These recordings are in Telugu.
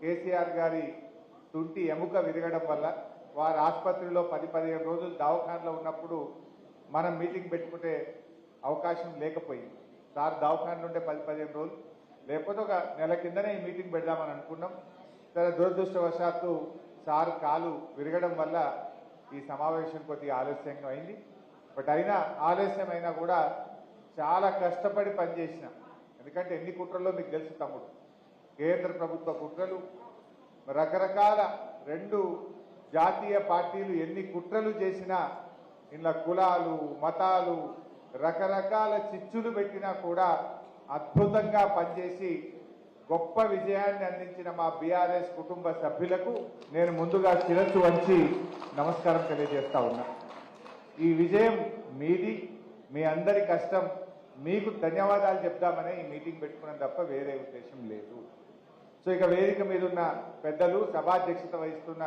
కేసీఆర్ గారి తుంటి ఎముక విరగడం వల్ల వారు ఆసుపత్రిలో 10-15 రోజులు దవాఖానలో ఉన్నప్పుడు మనం మీటింగ్ పెట్టుకుంటే అవకాశం లేకపోయింది. సార్ దవాఖాన నుండే 10-15 రోజులు లేకపోతే ఒక నెల కిందనే ఈ మీటింగ్ పెడదామని అనుకున్నాం. సరే దురదృష్టవశాత్తు సార్ కాలు విరగడం వల్ల ఈ సమావేశం కొద్దిగా ఆలస్యంగా అయింది. బట్ అయినా ఆలస్యమైనా కూడా చాలా కష్టపడి పనిచేసిన. ఎందుకంటే ఎన్ని కుట్రల్లో మీకు తెలుసు తమ్ముడు, కేంద్ర ప్రభుత్వ కుట్రలు, రకరకాల 2 జాతీయ పార్టీలు ఎన్ని కుట్రలు చేసినా ఇలా కులాలు మతాలు రకరకాల చిచ్చులు పెట్టినా కూడా అద్భుతంగా పనిచేసి గొప్ప విజయాన్ని అందించిన మా బీఆర్ఎస్ కుటుంబ సభ్యులకు నేను ముందుగా శిరస్సు వంచి నమస్కారం తెలియజేస్తా ఉన్నా. ఈ విజయం మీది, మీ అందరి కష్టం. మీకు ధన్యవాదాలు చెప్దామనే ఈ మీటింగ్ పెట్టుకున్నాం తప్ప వేరే ఉద్దేశం లేదు. సో ఇక వేదిక మీద ఉన్న పెద్దలు, సభాధ్యక్షత వహిస్తున్న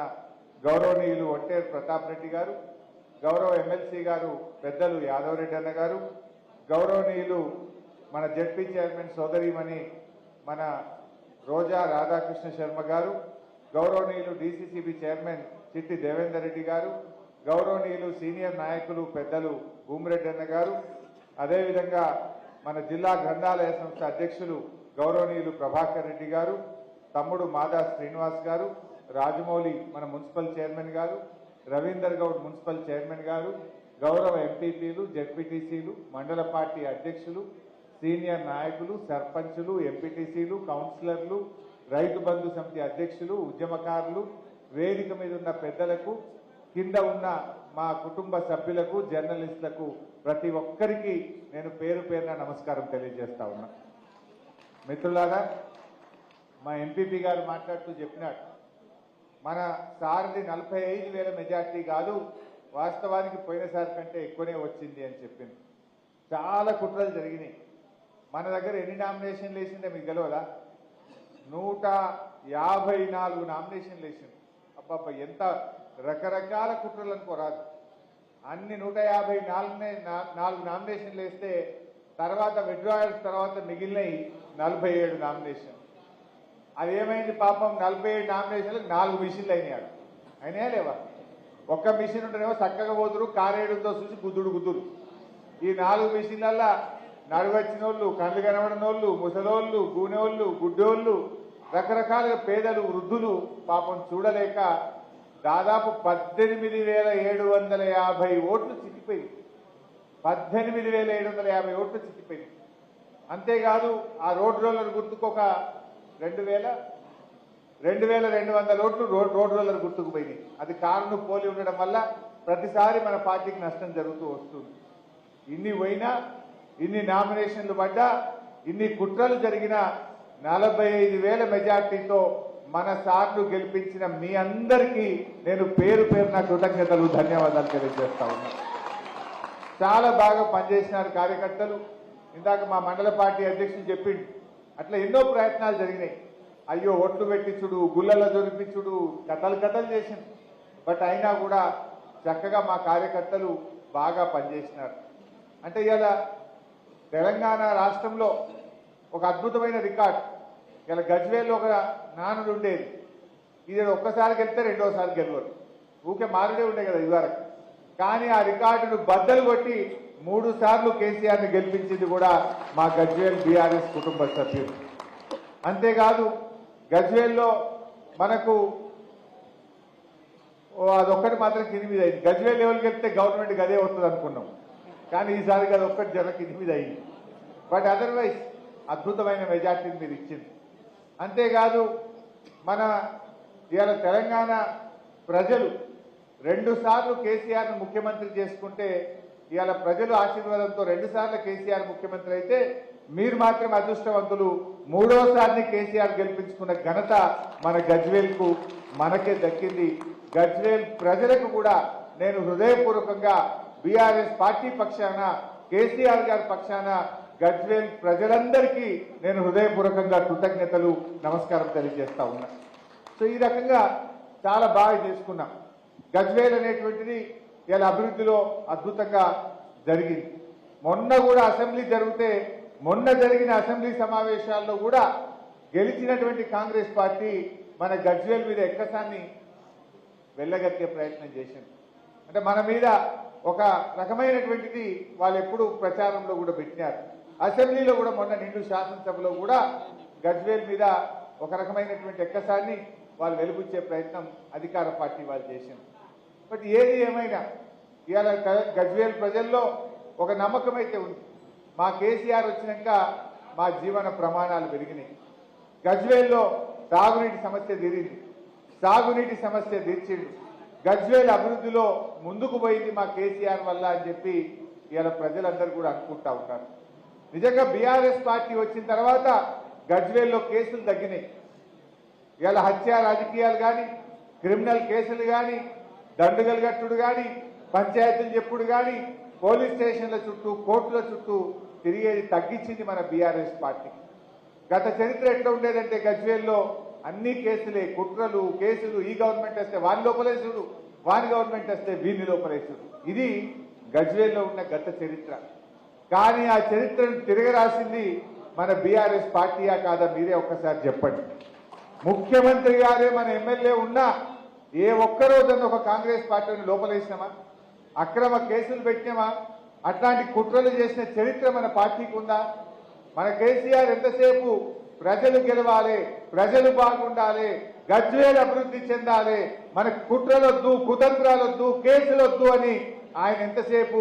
గౌరవనీయులు ఒంటేరు ప్రతాప్ రెడ్డి గారు, గౌరవ ఎమ్మెల్సీ గారు పెద్దలు యాదవ్ రెడ్డి అన్న గారు, గౌరవనీయులు మన జెడ్పీ చైర్మన్ సోదరిమణి మన రోజా రాధాకృష్ణ శర్మ గారు, గౌరవనీయులు డీసీసీబీ చైర్మన్ చిట్టి దేవేందర్ రెడ్డి గారు, గౌరవనీయులు సీనియర్ నాయకులు పెద్దలు భూమిరెడ్డి అన్న గారు, అదేవిధంగా మన జిల్లా గ్రంథాలయ సంస్థ అధ్యక్షులు గౌరవనీయులు ప్రభాకర్ రెడ్డి గారు, తమ్ముడు మాదా శ్రీనివాస్ గారు, రాజమౌళి మన మున్సిపల్ చైర్మన్ గారు, రవీందర్ గౌడ్ మున్సిపల్ చైర్మన్ గారు, గౌరవ ఎంపీపీలు, జెడ్పీటీసీలు, మండల పార్టీ అధ్యక్షులు, సీనియర్ నాయకులు, సర్పంచులు, ఎంపీటీసీలు, కౌన్సిలర్లు, రైతు బంధు సమితి అధ్యక్షులు, ఉద్యమకారులు, వేదిక మీద ఉన్న పెద్దలకు, కింద ఉన్న మా కుటుంబ సభ్యులకు, జర్నలిస్టులకు ప్రతి ఒక్కరికి నేను పేరు పేరున నమస్కారం తెలియజేస్తా ఉన్నా. మిత్రులారా, మా ఎంపీపీ గారు మాట్లాడుతూ చెప్పినాడు, మన సార్ది 45,000 మెజార్టీ కాదు, వాస్తవానికి పోయినసారి కంటే ఎక్కువనే వచ్చింది అని చెప్పింది. చాలా కుట్రలు జరిగినాయి. మన దగ్గర ఎన్ని నామినేషన్లు వేసిందే మీకు తెలియదా? 154 నామినేషన్లు వేసింది. అబ్బాబ్బా, ఎంత రకరకాల కుట్రలు అనుకోరాదు. అన్ని 154 నామినేషన్లు వేస్తే తర్వాత విత్డ్రాయల్స్ తర్వాత మిగిలినవి 47 నామినేషన్. అదేమైంది పాపం, 47 నామినేషన్లకు 4 మిషన్లు అయినాయా లేవా? ఒక్క మిషన్ ఉంటేనేమో చక్కగా పోతురు, కారేడుతో చూసి గుద్దుడు. ఈ 4 మిషన్లల్లా నడువచ్చిన వాళ్ళు, కళ్ళు కనబడిన వాళ్ళు, ముసలోళ్ళు, గూనెోళ్ళు, గుడ్డోళ్ళు, రకరకాలుగా పేదలు, వృద్ధులు పాపం చూడలేక దాదాపు 18,750 ఓట్లు చిక్కిపోయింది. 18,750 ఓట్లు చిక్కిపోయింది. అంతేకాదు ఆ రోడ్ రోలర్ గుర్తుకొక 2,200 ఓట్లు రోడ్ రోలర్ గుర్తుకు పోయినాయి. అది కారును పోలి ఉండడం వల్ల ప్రతిసారి మన పార్టీకి నష్టం జరుగుతూ వస్తుంది. ఇన్ని పోయినా, ఇన్ని నామినేషన్లు పడ్డా, ఇన్ని కుట్రలు జరిగిన 45,000 మెజార్టీతో మన సార్లు గెలిపించిన మీ అందరికీ నేను పేరు పేరున కృతజ్ఞతలు, ధన్యవాదాలు తెలియజేస్తా ఉన్నా. చాలా బాగా పనిచేసినారు కార్యకర్తలు. ఇందాక మా మండల పార్టీ అధ్యక్షుడు చెప్పిండు, అట్లా ఎన్నో ప్రయత్నాలు జరిగినాయి. అయ్యో ఒట్లు పెట్టించుడు, గుళ్ళల్లో దొరికించుడు, కథలు చేసింది. బట్ అయినా కూడా చక్కగా మా కార్యకర్తలు బాగా పనిచేసినారు. అంటే ఇలా తెలంగాణ రాష్ట్రంలో ఒక అద్భుతమైన రికార్డ్. ఇలా గజ్వేల్లో ఒక నానుడు ఉండేది, ఇది ఒక్కసారి గెలిస్తే రెండోసారి గెలవరు, ఊకే మారుడే ఉండే కదా ఇదివరకు. కానీ ఆ రికార్డును బద్దలు కొట్టి 3 సార్లు కేసీఆర్ని గెలిపించింది కూడా మా గజ్వేల్ బీఆర్ఎస్ కుటుంబ సభ్యులు. అంతేకాదు గజ్వేల్లో మనకు అదొక్కటి మాత్రం కింది మీద అయింది. గజ్వేల్ లెవెల్కి వెళ్తే గవర్నమెంట్ గదే వస్తుంది అనుకున్నాం, కానీ ఈసారి అది ఒక్కటి జర కింది మీద అయింది. బట్ అదర్వైజ్ అద్భుతమైన మెజార్టీని మీరు ఇచ్చింది. అంతేకాదు మన ఇవాళ తెలంగాణ ప్రజలు 2 సార్లు కేసీఆర్ను ముఖ్యమంత్రి చేసుకుంటే, ఇవాళ ప్రజలు ఆశీర్వాదంతో 2 సార్లు కేసీఆర్ ముఖ్యమంత్రి అయితే, మీరు మాత్రం అదృష్టవంతులు, 3వసారిని కేసీఆర్ గెలిపించుకున్న ఘనత మన గజ్వేల్కు మనకే దక్కింది. గజ్వేల్ ప్రజలకు కూడా నేను హృదయపూర్వకంగా బీఆర్ఎస్ పార్టీ పక్షాన, కేసీఆర్ గారి పక్షాన గజ్వేల్ ప్రజలందరికీ నేను హృదయపూర్వకంగా కృతజ్ఞతలు, నమస్కారం తెలియజేస్తా ఉన్నా. సో ఈ రకంగా చాలా బాగా చేసుకున్నాం. గజ్వేల్ అనేటువంటిది ఇలా అభివృద్ధిలో అద్భుతంగా జరిగింది. మొన్న కూడా అసెంబ్లీ జరిగితే, మొన్న జరిగిన అసెంబ్లీ సమావేశాల్లో కూడా గెలిచినటువంటి కాంగ్రెస్ పార్టీ మన గజ్వేల్ మీద ఎక్కసాన్ని వెళ్ళగక్కే ప్రయత్నం చేసింది. అంటే మన మీద ఒక రకమైనటువంటిది వాళ్ళు ఎప్పుడు ప్రచారంలో కూడా పెట్టినారు. అసెంబ్లీలో కూడా మొన్న నిండు శాసనసభలో కూడా గజ్వేల్ మీద ఒక రకమైనటువంటి ఎక్కసాన్ని వాళ్ళు వెలుగుచ్చే ప్రయత్నం అధికార పార్టీ వాళ్ళు చేసింది. బట్ ఏది ఏమైనా ఇవాళ గజ్వేల్ ప్రజల్లో ఒక నమ్మకం అయితే ఉంది. మా కేసీఆర్ వచ్చినాక మా జీవన ప్రమాణాలు పెరిగినాయి. గజ్వేల్లో తాగునీటి సమస్య తీరింది, సాగునీటి సమస్య తీర్చిండు. గజ్వేల్ అభివృద్ధిలో ముందుకు పోయింది మా కేసీఆర్ వల్ల అని చెప్పి ఇవాళ ప్రజలందరూ కూడా అనుకుంటా ఉన్నారు. నిజంగా బీఆర్ఎస్ పార్టీ వచ్చిన తర్వాత గజ్వేల్లో కేసులు తగ్గినాయి. ఇవాళ హత్య రాజకీయాలు కానీ, క్రిమినల్ కేసులు కానీ, దండుగలు కట్టుడు కానీ, పంచాయతీలు చెప్పుడు కానీ, పోలీస్ స్టేషన్ల చుట్టూ, కోర్టుల చుట్టూ తిరిగేది తగ్గించింది మన బీఆర్ఎస్ పార్టీ. గత చరిత్ర ఎట్లా ఉండేదంటే గజ్వేల్లో అన్ని కేసులే, కుట్రలు, కేసులు. ఈ గవర్నమెంట్ వస్తే వాని లోపలేసుడు, వాని గవర్నమెంట్ వస్తే వీని లోపలేసుడు. ఇది గజ్వేల్లో ఉన్న గత చరిత్ర. కానీ ఆ చరిత్రను తిరగరాసింది మన బీఆర్ఎస్ పార్టీయా కాదా మీరే ఒక్కసారి చెప్పండి. ముఖ్యమంత్రి గారే మన ఎమ్మెల్యే ఉన్నా ఏ ఒక్కరోజన్న ఒక కాంగ్రెస్ పార్టీని లోపలేసినామా? అక్రమ కేసులు పెట్టినామా? అట్లాంటి కుట్రలు చేసిన చరిత్ర మన పార్టీకి ఉందా? మన కేసీఆర్ ఎంతసేపు ప్రజలు గెలవాలి, ప్రజలు బాగుండాలి, గజ్వేల్ అభివృద్ధి చెందాలి, మనకు కుట్రలొద్దు, కుతంత్రాలొద్దు, కేసులొద్దు అని ఆయన ఎంతసేపు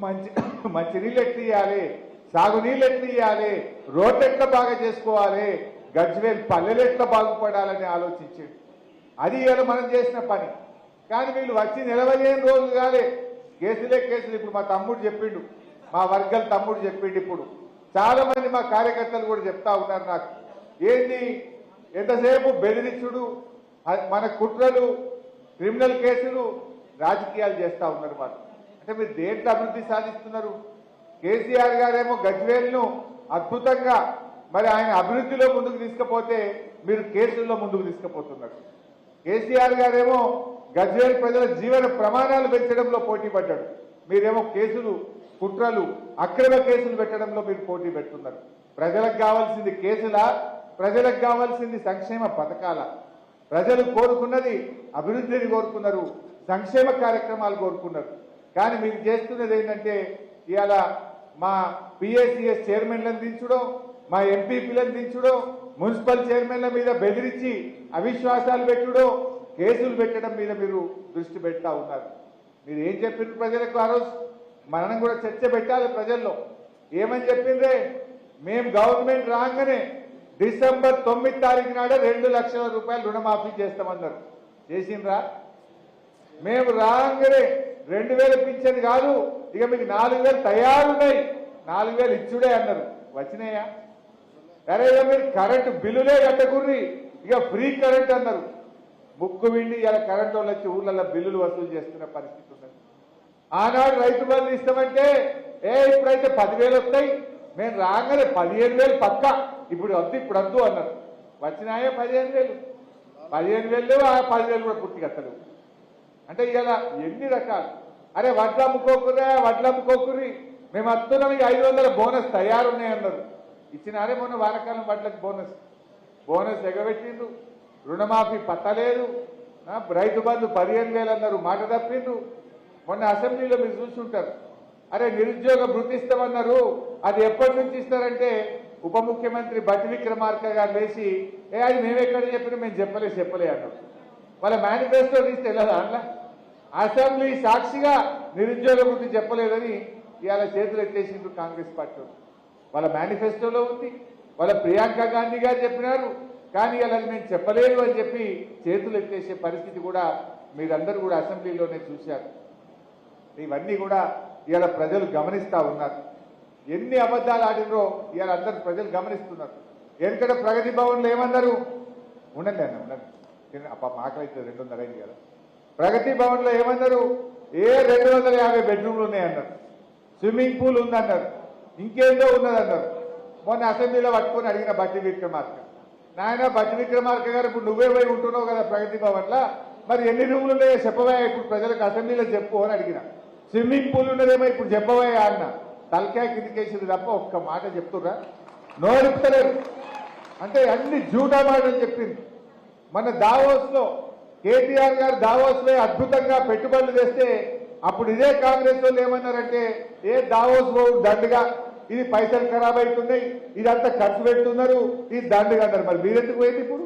మంచి నీళ్ళు ఎట్లు ఇవ్వాలి, సాగునీళ్ళు ఎట్లు ఇవ్వాలి, రోడ్లు ఎట్లా బాగా చేసుకోవాలి, గజ్వేల్ పల్లెలు ఎట్లా బాగుపడాలని ఆలోచించాడు. అది ఇవాళ మనం చేసిన పని. కానీ వీళ్ళు వచ్చి 45 రోజులు కాలే, కేసులే కేసులు. ఇప్పుడు మా తమ్ముడు చెప్పిండు, మా వర్గల తమ్ముడు చెప్పిండు. ఇప్పుడు చాలా మంది మా కార్యకర్తలు కూడా చెప్తా ఉన్నారు నాకు, ఏంటి ఎంతసేపు బెదిరించుడు, మన కుట్రలు, క్రిమినల్ కేసులు, రాజకీయాలు చేస్తా ఉన్నారు వాళ్ళు. అంటే మీరు దేంట్లో అభివృద్ధి సాధిస్తున్నారు? కేసీఆర్ గారేమో గజ్వేల్ను అద్భుతంగా మరి ఆయన అభివృద్ధిలో ముందుకు తీసుకుపోతే మీరు కేసుల్లో ముందుకు తీసుకుపోతున్నారు. కేసీఆర్ గారేమో గజ్వేల్ ప్రజల జీవన ప్రమాణాలు పెంచడంలో పోటీ పడ్డాడు, మీరేమో కేసులు, కుట్రలు, అక్రమ కేసులు పెట్టడంలో మీరు పోటీ పెడుతున్నారు. ప్రజలకు కావాల్సింది కేసులా? ప్రజలకు కావాల్సింది సంక్షేమ పథకాల? ప్రజలు కోరుకున్నది అభివృద్ధిని కోరుకున్నారు, సంక్షేమ కార్యక్రమాలు కోరుకున్నారు. కానీ మీరు చేస్తున్నది ఏంటంటే ఇవాళ మా పిఏసిఎస్ చైర్మన్లను దించడం, మా ఎంపీపీలను దించడం, మున్సిపల్ చైర్మన్ల మీద బెదిరించి అవిశ్వాసాలు పెట్టుడో, కేసులు పెట్టడం మీద మీరు దృష్టి పెడతా ఉన్నారు. మీరు ఏం చెప్పిన ప్రజలకు ఆ రోజు? మనం కూడా చర్చ పెట్టాలి ప్రజల్లో. ఏమని చెప్పిందే? మేము గవర్నమెంట్ రాగానే డిసెంబర్ 9 తారీఖు నాడే 2 లక్షల రూపాయలు రుణమాఫీ చేస్తామన్నారు. చేసిండ్రా? మేము రాగానే 2000 పింఛన్ కాదు, ఇక మీకు 4000 తయారున్నాయి, 4000 ఇచ్చుడే అన్నారు. వచ్చినాయా? అరే ఇక మీరు కరెంటు బిల్లులే కట్టకుర్రి, ఇక ఫ్రీ కరెంట్ అన్నారు. ముక్కు విండి ఇలా కరెంట్ వాళ్ళు వచ్చి ఊళ్ళల్లో బిల్లులు వసూలు చేస్తున్న పరిస్థితి ఉన్నది. ఆనాడు రైతు బంధు ఇస్తామంటే ఇప్పుడైతే 10,000 వస్తాయి, మేము రాగానే 15,000 పక్క, ఇప్పుడు వద్దు అన్నారు. వచ్చినాయే 15,000. 15,000 ఆ 10,000 కూడా పూర్తిగా వస్తలేవు. అంటే ఇలా ఎన్ని రకాలు? అరే వడ్లు అమ్ముకోకుర్రి, మేము వస్తున్నాం, 500 బోనస్ తయారున్నాయన్నారు. ఇచ్చినారే మొన్న వానకాలం వడ్లకు బోనస్ ఎగబెట్టిండ్రు. రుణమాఫీ పత్తలేదు, రైతు బంధు 15,000 అన్నారు, మాట తప్పిండ్రు. మొన్న అసెంబ్లీలో మీరు చూసుంటారు. అరే నిరుద్యోగ భృతి ఇస్తామన్నారు, అది ఎప్పటి నుంచి ఇస్తారంటే ఉప ముఖ్యమంత్రి బట్టి విక్రమార్క గారు లేచి అది మేమెక్కడ చెప్పినా మేము చెప్పలే అన్నారు. వాళ్ళ మేనిఫెస్టో తీస్తే వెళ్ళదా అట్లా? అసెంబ్లీ సాక్షిగా నిరుద్యోగ భృతి చెప్పలేదని ఇవాళ చేతులు ఎత్తేసిండ్రు కాంగ్రెస్ పార్టీ. వాళ్ళ మేనిఫెస్టోలో ఉంది, వాళ్ళ ప్రియాంక గాంధీ గారు చెప్పినారు. కానీ ఇలా మేము చెప్పలేదు అని చెప్పి చేతులు ఎత్తేసే పరిస్థితి కూడా మీరందరూ కూడా అసెంబ్లీలోనే చూశారు. ఇవన్నీ కూడా ఇవాళ ప్రజలు గమనిస్తూ ఉన్నారు. ఎన్ని అబద్ధాలు ఆడినో ఇవాళ అందరు ప్రజలు గమనిస్తున్నారు. ఎందుకంటే ప్రగతి భవన్లో ఏమన్నారు? ఉండండి ఆకలైతే 200 అయింది కదా. ప్రగతి భవన్లో ఏమన్నారు? 250 బెడ్రూమ్లు ఉన్నాయన్నారు, స్విమ్మింగ్ పూల్ ఉందన్నారు, ఇంకేందో ఉన్నదన్నారు. మొన్న అసెంబ్లీలో పట్టుకొని అడిగిన బట్టి విక్రమార్క, నాయన బట్టి విక్రమార్క గారు ఇప్పుడు నువ్వే పోయి ఉంటున్నావు కదా ప్రగతి భవన్లో, మరి ఎన్ని రూములు ఉన్నాయో చెప్పవా ఇప్పుడు ప్రజలకు అసెంబ్లీలో చెప్పు అని అడిగిన. స్విమ్మింగ్ పూల్ ఉన్నదేమో ఇప్పుడు చెప్పవా అన్న. తలకాయ కిందికేసింది తప్ప ఒక్క మాట చెప్తుర్రా? నోరుపుతలేరు. అంటే అన్ని జూటా మాటలు చెప్పింది. మన దావోస్ లో కేటీఆర్ గారు దావోస్ లో అద్భుతంగా పెట్టుబడులు తెస్తే అప్పుడు ఇదే కాంగ్రెస్ వాళ్ళు ఏమన్నారంటే ఏ దావోస్ దండుగా ఇది పైసలు ఖరాబ్ అవుతున్నాయి ఇదంతా ఖర్చు పెడుతున్నారు ఇది దండుగా అన్నారు. మరి మీరెందుకు పోయింది ఇప్పుడు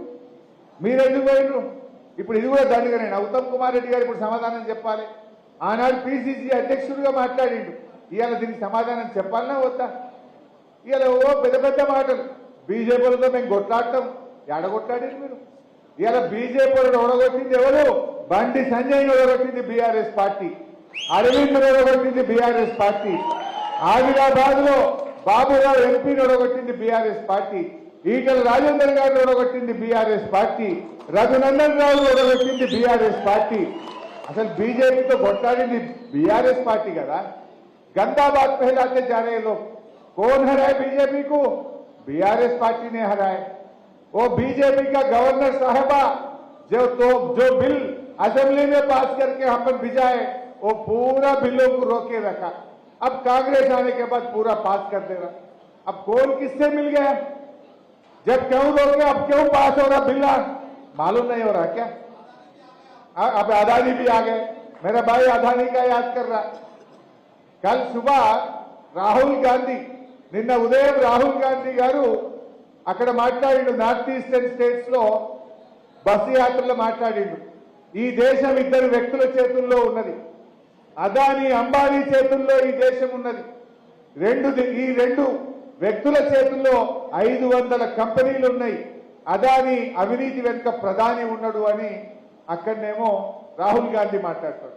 మీరెందుకు పోయినరు ఇప్పుడు ఇది కూడా దండుగా. నేను ఉత్తమ్ కుమార్ రెడ్డి గారు ఇప్పుడు సమాధానం చెప్పాలి. ఆనాడు పిసిసి అధ్యక్షుడిగా మాట్లాడిండు. ఇవాళ దీనికి సమాధానం చెప్పాలన్నా వద్దా? ఇవాళ ఓ పెద్ద పెద్ద మాటలు బీజేపీలతో మేము కొట్లాడటం ఎడగొట్లాడారు మీరు. ఇవాళ బీజేపీలను ఓడగొట్టింది ఎవరు? బండి సంజయ్ని ఓడగొట్టింది బీఆర్ఎస్ పార్టీ, అరవింద్ ఓడగొట్టింది బీఆర్ఎస్ పార్టీ, ఆదిలాబాద్ లో బాబురావు ఎంపీని ఓడగొట్టింది బీఆర్ఎస్ పార్టీ, ఈటల రాజేందర్ గారిని ఓడగొట్టింది బీఆర్ఎస్ పార్టీ, రఘునందన్ రావు ఓడగొట్టింది బీఆర్ఎస్ పార్టీ. అసలు బీజేపీతో కొట్లాడింది బీఆర్ఎస్ పార్టీ కదా. गंदा बात फैलाते जा रहे लोग. कौन हराए बीजेपी को? बीआरएस पार्टी ने हराए. वो बीजेपी का गवर्नर साहबा जो बिल असेंबली में पास करके अपन भिजाए वो पूरा बिलों को रोके रखा. अब कांग्रेस आने के बाद पूरा पास कर दे रहा. अब कौन किससे मिल गया? जब क्यों रोके अब क्यों पास हो रहा बिल? मालूम नहीं हो रहा क्या? अब अदानी भी आ गए. मेरा भाई अदानी का याद कर रहा. कल सुबह రాహుల్ గాంధీ నిన్న ఉదయం రాహుల్ గాంధీ గారు అక్కడ మాట్లాడిండు. నార్త్ ఈస్టర్న్ స్టేట్స్ లో బస్సు యాత్రలో మాట్లాడిండు. ఈ దేశం ఇద్దరు వ్యక్తుల చేతుల్లో ఉన్నది. అదానీ అంబానీ చేతుల్లో ఈ దేశం ఉన్నది. ఈ రెండు వ్యక్తుల చేతుల్లో 500 కంపెనీలు ఉన్నాయి. అదానీ అవినీతి వెనుక ప్రధాని ఉన్నాడు అని అక్కడనేమో రాహుల్ గాంధీ మాట్లాడతాడు.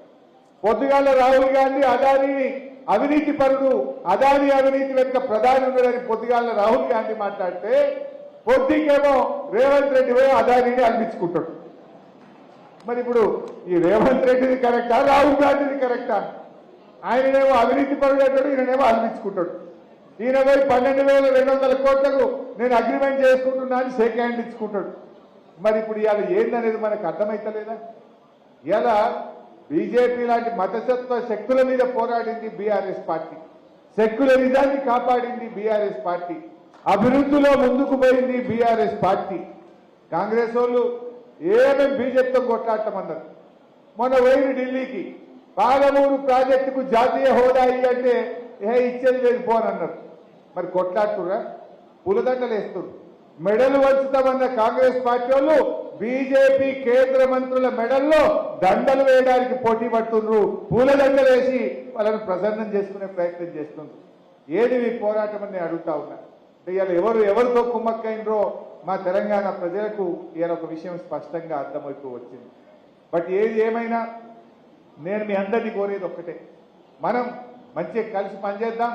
పొద్దుగాల రాహుల్ గాంధీ అదానీని అవినీతి పరుడు, అదానీ అవినీతి వెనుక ప్రధాని ఉన్నాడని పొద్దుగాల రాహుల్ గాంధీ మాట్లాడితే పొద్దుకేమో రేవంత్ రెడ్డి పోయి అదానీని అనిపించుకుంటాడు. మరి ఇప్పుడు ఈ రేవంత్ రెడ్డిది కరెక్టా, రాహుల్ గాంధీది కరెక్టా? ఆయననేమో అవినీతి పరుడు అంటాడు, ఈయననేమో అనిపించుకుంటాడు. ఈయన పోయి 12,200 కోట్లకు నేను అగ్రిమెంట్ చేసుకుంటున్నా అని షేక్ హ్యాండ్ ఇచ్చుకుంటాడు. మరి ఇప్పుడు ఇవాళ ఏందనేది మనకు అర్థమైతలేదా? ఇలా బీజేపీ లాంటి మతతత్వ శక్తుల మీద పోరాడింది బీఆర్ఎస్ పార్టీ, సెక్యులరిజాన్ని కాపాడింది బీఆర్ఎస్ పార్టీ, అభివృద్ధిలో ముందుకు పోయింది బీఆర్ఎస్ పార్టీ. కాంగ్రెస్ వాళ్ళు ఏమేమి బీజేపీతో కొట్లాడటమన్నారు. మొన్న పోయింది ఢిల్లీకి, పాలమూరు ప్రాజెక్టుకు జాతీయ హోదా అంటే ఇచ్చేది లేదు పోనన్నారు. మరి కొట్లాడుతురా? పూలదండలు వేస్తున్నారు, మెడలు వంచుతామన్న కాంగ్రెస్ పార్టీ వాళ్ళు బీజేపీ కేంద్ర మంత్రుల మెడల్లో దండలు వేయడానికి పోటీ పడుతున్నారు. పూలదండలు వేసి వాళ్ళని ప్రసన్నం చేసుకునే ప్రయత్నం చేస్తున్నారు. ఏది మీ పోరాటం అని నేను అడుగుతా ఉన్నా. ఇవాళ ఎవరితో కుమ్మక్కైనరో మా తెలంగాణ ప్రజలకు ఇవాళ ఒక విషయం స్పష్టంగా అర్థమైపో వచ్చింది. బట్ ఏది ఏమైనా నేను మీ అందరినీ కోరేది ఒక్కటే, మనం మంచిగా కలిసి పనిచేద్దాం.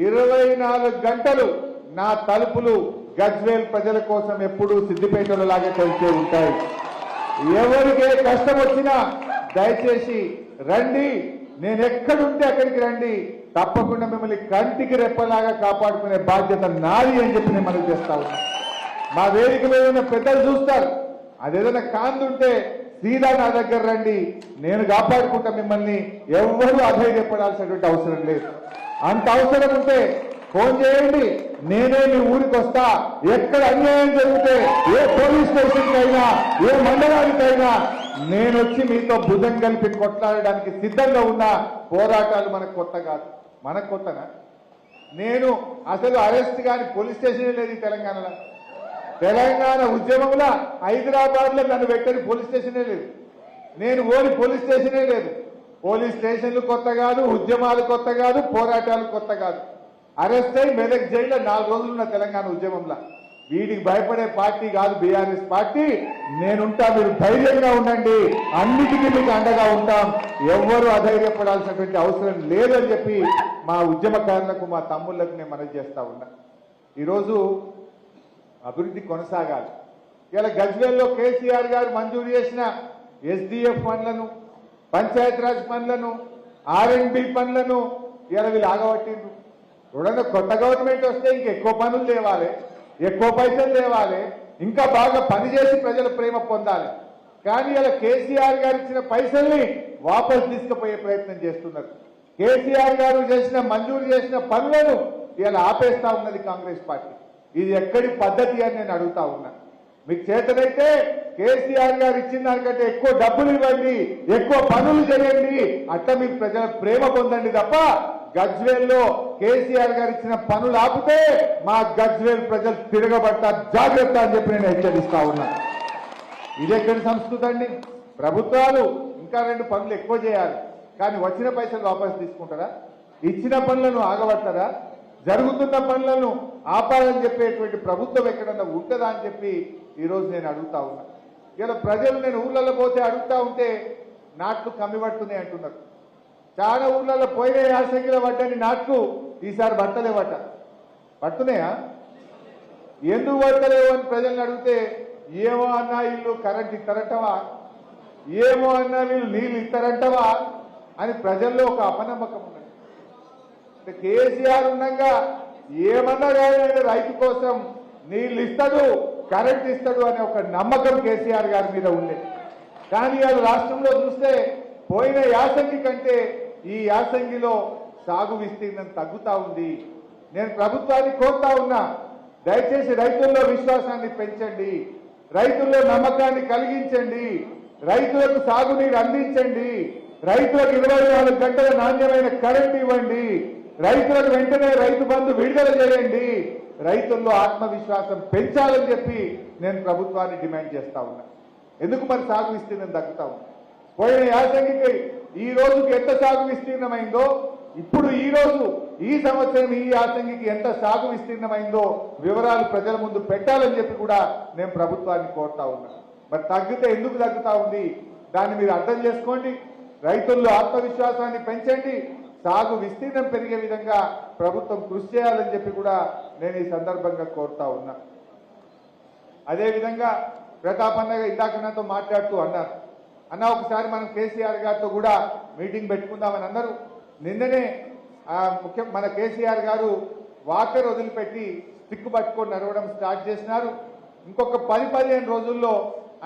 24 గంటలు నా తలుపులు గజ్వేల్ ప్రజల కోసం ఎప్పుడూ సిద్దిపేటలో లాగే తెలిసే ఉంటాయి. ఎవరికే కష్టం వచ్చినా దయచేసి రండి, నేను ఎక్కడుంటే అక్కడికి రండి. తప్పకుండా మిమ్మల్ని కంటికి రెప్పలాగా కాపాడుకునే బాధ్యత నాది అని చెప్పి నేను మనవి చేస్తా ఉన్నా. మా వేదిక మీద ఉన్న పెద్దలు చూస్తారు, అదేదైనా కాందుంటే సీదా నా దగ్గర రండి, నేను కాపాడుకుంటా మిమ్మల్ని. ఎవ్వరూ అధైర్యపడాల్సినటువంటి అవసరం లేదు. అంత అవసరం ఉంటే ఫోన్ చేయండి, నేనే మీ ఊరికి వస్తా. ఎక్కడ అన్యాయం జరిగితే ఏ పోలీస్ స్టేషన్కి అయినా ఏ మండలానికైనా నేను వచ్చి మీతో భుజం కలిపి కొట్లాడడానికి సిద్ధంగా ఉన్న. పోరాటాలు మనకు కొత్త కాదు. మనకు కొత్తనా? నేను అసలు అరెస్ట్ కానీ పోలీస్ స్టేషన్ లేదు ఈ తెలంగాణలో. తెలంగాణ ఉద్యమంలో హైదరాబాద్ లో నన్ను పెట్టని పోలీస్ స్టేషనే లేదు. నేను ఓని పోలీస్ స్టేషనే లేదు. పోలీస్ స్టేషన్లు కొత్త కాదు, ఉద్యమాలు కొత్త కాదు, పోరాటాలు కొత్త కాదు. అరెస్ట్ అయి మెదక్ జైల్లో 4 రోజులున్న తెలంగాణ ఉద్యమంలో. వీటికి భయపడే పార్టీ కాదు బీఆర్ఎస్ పార్టీ. నేనుంటా, మీరు ధైర్యంగా ఉండండి, అన్నిటికీ మీకు అండగా ఉంటాం. ఎవ్వరూ అధైర్యపడాల్సినటువంటి అవసరం లేదని చెప్పి మా ఉద్యమకారులకు, మా తమ్ముళ్లకు నేను మనవి చేస్తా ఉన్నా. ఈరోజు అభివృద్ధి కొనసాగాలి. ఇలా గజ్వేల్లో కేసీఆర్ గారు మంజూరు చేసిన ఎస్డిఎఫ్ పనులను, పంచాయతీరాజ్ పనులను, ఆర్ఎండ్బి పనులను ఇలా వీళ్ళు ఆగబట్టిండ్రు. చూడండి, కొత్త గవర్నమెంట్ వస్తే ఇంకెక్కువ పనులు తేవాలి, ఎక్కువ పైసలు తేవాలి, ఇంకా బాగా పనిచేసి ప్రజల ప్రేమ పొందాలి. కానీ ఇలా కేసీఆర్ గారు ఇచ్చిన పైసల్ని వాపసు తీసుకుపోయే ప్రయత్నం చేస్తున్నారు. కేసీఆర్ గారు మంజూరు చేసిన పనులను ఇలా ఆపేస్తా ఉన్నది కాంగ్రెస్ పార్టీ. ఇది ఎక్కడి పద్ధతి అని నేను అడుగుతా ఉన్నా. మీకు చేతనైతే కేసీఆర్ గారు ఇచ్చిన దానికంటే ఎక్కువ డబ్బులు ఇవ్వండి, ఎక్కువ పనులు చేయండి, అట్లా మీకు ప్రజల ప్రేమ పొందండి తప్ప గజ్వేల్లో కేసీఆర్ గారు ఇచ్చిన పనులు ఆపితే మా గజ్వేల్ ప్రజలు తిరగబడతారు, జాగ్రత్త అని చెప్పి నేను హెచ్చరిస్తా ఉన్నా. ఇదెక్కడి సంస్కృతి అండి? ప్రభుత్వాలు ఇంకా 2 పనులు ఎక్కువ చేయాలి, కానీ వచ్చిన పైసలు వాపసు తీసుకుంటారా? ఇచ్చిన పనులను ఆగబడతారా? జరుగుతున్న పనులను ఆపాలని చెప్పేటువంటి ప్రభుత్వం ఎక్కడన్నా ఉంటుందా అని చెప్పి ఈరోజు నేను అడుగుతా ఉన్నా. ఇలా ప్రజలు నేను ఊళ్ళల్లో పోతే అడుగుతా ఉంటే నాట్లు కమ్మిపడుతున్నాయి అంటున్నారు. చాలా ఊళ్ళల్లో పోయిన యాసంగిలో పడ్డని నాట్లు ఈసారి పట్టలేవట. పడుతున్నాయా? ఎందుకు పడతలేవు అని ప్రజల్ని అడిగితే ఏమో అన్నా వీళ్ళు కరెంట్ ఇస్తారంటవా, ఏమో అన్నా వీళ్ళు నీళ్ళు ఇస్తారంటవా అని ప్రజల్లో ఒక అపనమ్మకం ఉన్నది. కేసీఆర్ ఉండగా ఏమన్నా కానీ రైతు కోసం నీళ్లు ఇస్తాడు, కరెంట్ ఇస్తాడు అనే ఒక నమ్మకం కేసీఆర్ గారి మీద ఉండేది. కానీ వాళ్ళ రాష్ట్రంలో చూస్తే పోయిన యాసంగి కంటే ఈ యాసంగిలో సాగు విస్తీర్ణం తగ్గుతా ఉంది. నేను ప్రభుత్వాన్ని కోరుతా ఉన్నా, దయచేసి రైతుల్లో విశ్వాసాన్ని పెంచండి, రైతుల్లో నమ్మకాన్ని కలిగించండి, రైతులకు సాగునీరు అందించండి, రైతులకు 24 గంటల నాణ్యమైన కరెంట్ ఇవ్వండి, రైతులకు వెంటనే రైతు బంధు విడుదల చేయండి, రైతుల్లో ఆత్మవిశ్వాసం పెంచాలని చెప్పి నేను ప్రభుత్వాన్ని డిమాండ్ చేస్తా ఉన్నా. ఎందుకు మరి సాగు విస్తీర్ణం తగ్గుతా ఉంది? పోయిన యాసంగికి ఈ రోజుకి ఎంత సాగు విస్తీర్ణమైందో, ఇప్పుడు ఈ రోజు ఈ సంవత్సరం ఈ యాసంగికి ఎంత సాగు విస్తీర్ణమైందో వివరాలు ప్రజల ముందు పెట్టాలని చెప్పి కూడా నేను ప్రభుత్వాన్ని కోరుతా ఉన్నా. మరి తగ్గితే ఎందుకు తగ్గుతా ఉంది దాన్ని మీరు అర్థం చేసుకోండి, రైతుల్లో ఆత్మవిశ్వాసాన్ని పెంచండి, సాగు విస్తీర్ణం పెరిగే విధంగా ప్రభుత్వం కృషి చేయాలని చెప్పి కూడా నేను ఈ సందర్భంగా కోరుతా ఉన్నా. అదేవిధంగా ప్రతాపన్నగా ఇందాక నాతో మాట్లాడుతూ అన్నారు, అన్న ఒకసారి మనం కేసీఆర్ గారితో కూడా మీటింగ్ పెట్టుకుందామని అన్నారు. నిన్ననే మన కేసీఆర్ గారు వాకర్ వదిలిపెట్టి స్టిక్ పట్టుకొని నడవడం స్టార్ట్ చేసినారు. ఇంకొక 10-15 రోజుల్లో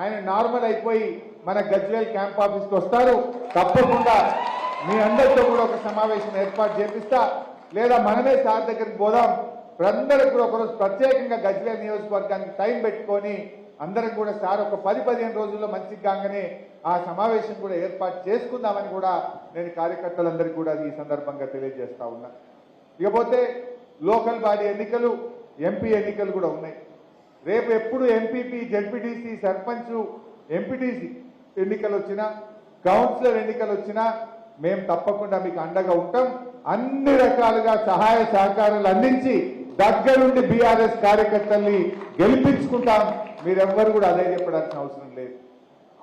ఆయన నార్మల్ అయిపోయి మన గజ్వేల్ క్యాంప్ ఆఫీస్కి వస్తారు. తప్పకుండా మీ అందరితో కూడా ఒక సమావేశం ఏర్పాటు చేపిస్తా, లేదా మనమే సార్ దగ్గరికి పోదాం, అందరికి కూడా ఒకరోజు ప్రత్యేకంగా గజ్వేల్ నియోజకవర్గానికి టైం పెట్టుకొని అందరం కూడా సార్ ఒక 10-15 రోజుల్లో మంచిగా కాగానే ఆ సమావేశం కూడా ఏర్పాటు చేసుకుందామని కూడా నేను కార్యకర్తలందరికీ కూడా ఈ సందర్భంగా తెలియజేస్తా ఉన్నా. ఇకపోతే లోకల్ బాడీ ఎన్నికలు, ఎంపీ ఎన్నికలు కూడా ఉన్నాయి. రేపు ఎప్పుడు ఎంపీపీ, జడ్పీటీసీ, సర్పంచ్, ఎంపీటీసీ ఎన్నికలు వచ్చినా, కౌన్సిలర్ ఎన్నికలు వచ్చినా మేము తప్పకుండా మీకు అండగా ఉంటాం. అన్ని రకాలుగా సహాయ సహకారాలు అందించి దగ్గరుండి బీఆర్ఎస్ కార్యకర్తల్ని గెలిపించుకుంటాం. మీరెవ్వరు కూడా అదే చెప్పడాల్సిన అవసరం లేదు.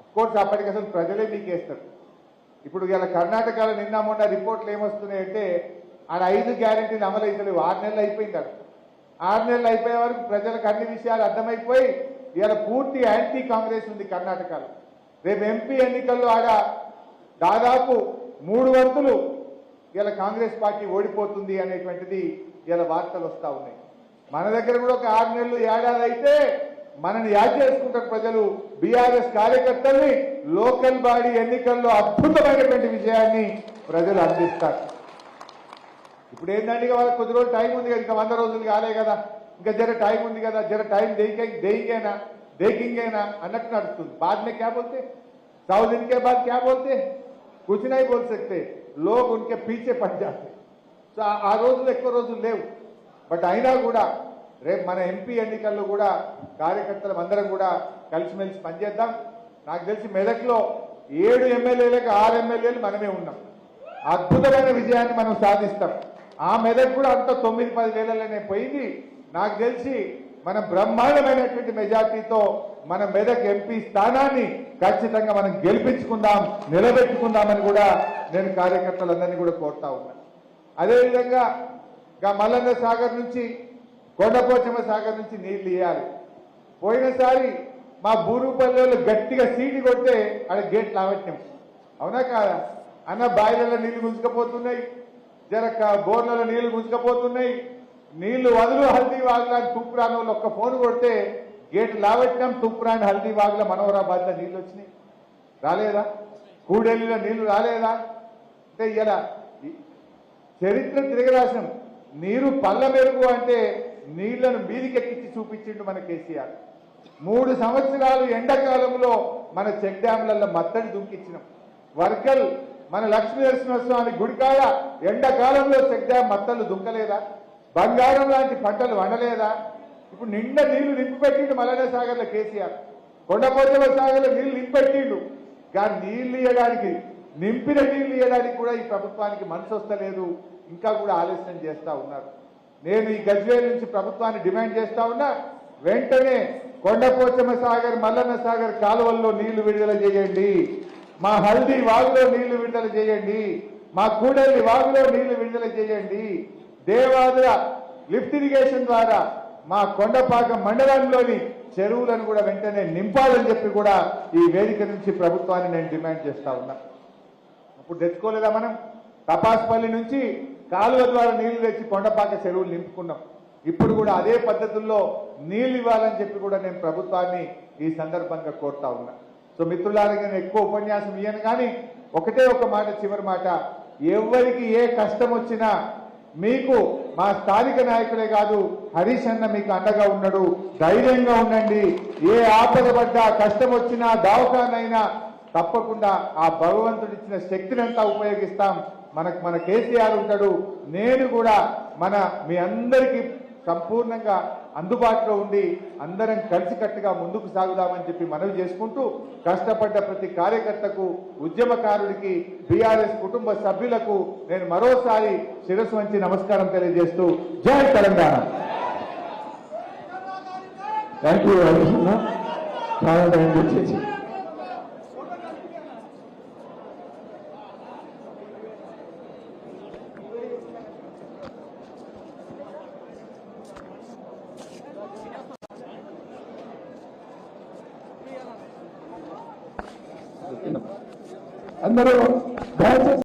అఫ్కోర్స్ అప్పటికి అసలు ప్రజలే మీకేస్తారు. ఇప్పుడు ఇలా కర్ణాటకలో నిన్న మొన్న రిపోర్ట్లు ఏమొస్తున్నాయంటే ఆడ 5 గ్యారెంటీలు అమలు అవుతలేవు. 6 నెలలు అయిపోయింది. 6 నెలలు అయిపోయే వరకు ప్రజలకు అన్ని విషయాలు అర్థమైపోయి ఇలా పూర్తి యాంటీ కాంగ్రెస్ ఉంది కర్ణాటకలో. రేపు ఎంపీ ఎన్నికల్లో ఆడ దాదాపు 3 వంతులు ఇలా కాంగ్రెస్ పార్టీ ఓడిపోతుంది అనేటువంటిది ఇలా వార్తలు వస్తూ ఉన్నాయి. మన దగ్గర కూడా ఒక 6 నెలలు ఏడాది అయితే మనని యాడ్ చేసుకుంటారు ప్రజలు. బీఆర్ఎస్ కార్యకర్తల్ని లోకల్ బాడీ ఎన్నికల్లో అద్భుతమైనటువంటి విజయాన్ని ప్రజలు అందిస్తారు. ఇప్పుడు ఏంటంటే వాళ్ళకి కొద్ది రోజులు టైం ఉంది కదా, ఇంకా 100 రోజులు కాలే కదా, ఇంకా జర టైం ఉంది కదా, జర టైం देखेंगे అన్నట్టు నడుస్తుంది. बाद में क्या बोलते, 100 दिन के बाद क्या बोलते, कुछ नहीं बोल सकते, लोग उनके पीछे पड़ जाते. సో ఆ రోజులు ఎక్కువ రోజులు లేవు. బట్ అయినా కూడా రేపు మన ఎంపీ ఎన్నికల్లో కూడా కార్యకర్తలు అందరం కూడా కలిసిమెలిసి పనిచేద్దాం. నాకు తెలిసి మెదక్లో 7 ఎమ్మెల్యేలకు 6 ఎమ్మెల్యేలు మనమే ఉన్నాం. అద్భుతమైన విజయాన్ని మనం సాధిస్తాం. ఆ మెదక్ కూడా అంత 9-10 వేలలోనే పోయింది. నాకు తెలిసి మన బ్రహ్మాండమైనటువంటి మెజార్టీతో మన మెదక్ ఎంపీ స్థానాన్ని ఖచ్చితంగా మనం గెలిపించుకుందాం, నిలబెట్టుకుందామని కూడా నేను కార్యకర్తలందరినీ కూడా కోరుతా ఉన్నా. అదేవిధంగా మల్లన్న సాగర్ నుంచి, కొండపోచమ్మ సాగర్ నుంచి నీళ్లు ఇవ్వాలి. పోయినసారి మా బూరుపల్లెలు గట్టిగా సీటి కొడితే అక్కడ గేట్ లావట్యం, అవునా కాదా అన్న? బాయిలలో నీళ్లు గుంజుకపోతున్నాయి, బోర్లలో నీళ్లు గుంజుకపోతున్నాయి, నీళ్లు వదులు హల్దీ వాగులా తూప్రాన్ వాళ్ళు ఒక్క ఫోన్ కొడితే గేట్ లావట్యం, తూప్రాన్ హల్దీ వాగుల మనోహరాబాద్లో నీళ్ళు వచ్చినాయి. రాలేదా? కూడెల్లిలో నీళ్లు రాలేదా? అంటే ఇలా చరిత్ర తిరగరాశం. నీరు పళ్ళ మెరుగు అంటే నీళ్లను మీదికెక్కించి చూపించిండు మన కేసీఆర్. 3 సంవత్సరాలు ఎండాకాలంలో మన చెక్ డ్యాంలలో మత్తడి దుంకిచ్చినాం. వర్కల్ మన లక్ష్మీనరసింహస్వామి గుడికాడ ఎండాకాలంలో చెక్ డ్యాం మత్తళ్ళు దుంకలేదా? బంగారం లాంటి పంటలు వండలేదా? ఇప్పుడు నిండా నీళ్లు నింపిపెట్టిండు మల్లన్న సాగర్లో కేసీఆర్. కొండపోచమ్మ సాగర్లో నీళ్లు నింపిపెట్టిండు. కానీ నీళ్లు ఇవ్వడానికి, నింపిన నీళ్లు ఇవ్వడానికి కూడా ఈ ప్రభుత్వానికి మనసు వస్తలేదు. ఇంకా కూడా ఆలస్యం చేస్తా ఉన్నారు. నేను ఈ గజ్వేల్ నుంచి ప్రభుత్వాన్ని డిమాండ్ చేస్తా ఉన్నా, వెంటనే కొండపోచమ్మ సాగర్, మల్లన్న సాగర్ కాలువల్లో నీళ్లు విడుదల చేయండి. మా హల్దీ వాగులో నీళ్లు విడుదల చేయండి. మా కూడలి వాగులో నీళ్లు విడుదల చేయండి. దేవాదుల లిఫ్ట్ ఇరిగేషన్ ద్వారా మా కొండపాకం మండలంలోని చెరువులను కూడా వెంటనే నింపాలని చెప్పి కూడా ఈ వేదిక నుంచి ప్రభుత్వాన్ని నేను డిమాండ్ చేస్తా ఉన్నా. అప్పుడు తెచ్చుకోలేదా మనం? తపాస్పల్లి నుంచి కాలువ ద్వారా నీళ్లు తెచ్చి కొండపాక చెరువులు నింపుకున్నాం. ఇప్పుడు కూడా అదే పద్ధతుల్లో నీళ్లు ఇవ్వాలని చెప్పి కూడా నేను ప్రభుత్వాన్ని ఈ సందర్భంగా కోరుతా ఉన్నా. సో మిత్రులారా, నేను ఎక్కువ ఉపన్యాసం ఇయ్యను, కానీ ఒకటే ఒక మాట, చివరి మాట, ఎవరికి ఏ కష్టం వచ్చినా మీకు మా స్థానిక నాయకులే కాదు, హరీష్ అన్న మీకు అండగా ఉన్నాడు. ధైర్యంగా ఉండండి. ఏ ఆపద పడ్డా, కష్టం వచ్చినా, దవాఖానైనా తప్పకుండా ఆ భగవంతుడు ఇచ్చిన శక్తినంతా ఉపయోగిస్తాం. మన కేసీఆర్ ఉంటాడు. నేను కూడా మీ అందరికీ సంపూర్ణంగా అందుబాటులో ఉండి అందరం కలిసికట్టుగా ముందుకు సాగుదామని చెప్పి మనవి చేసుకుంటూ, కష్టపడ్డ ప్రతి కార్యకర్తకు, ఉద్యమకారుడికి, బీఆర్ఎస్ కుటుంబ సభ్యులకు నేను మరోసారి శిరస్సు వంచి నమస్కారం తెలియజేస్తూ జై తెలంగాణ. థ్యాంక్ యూ హరీష్ అన్న. అందరూ దయచేసి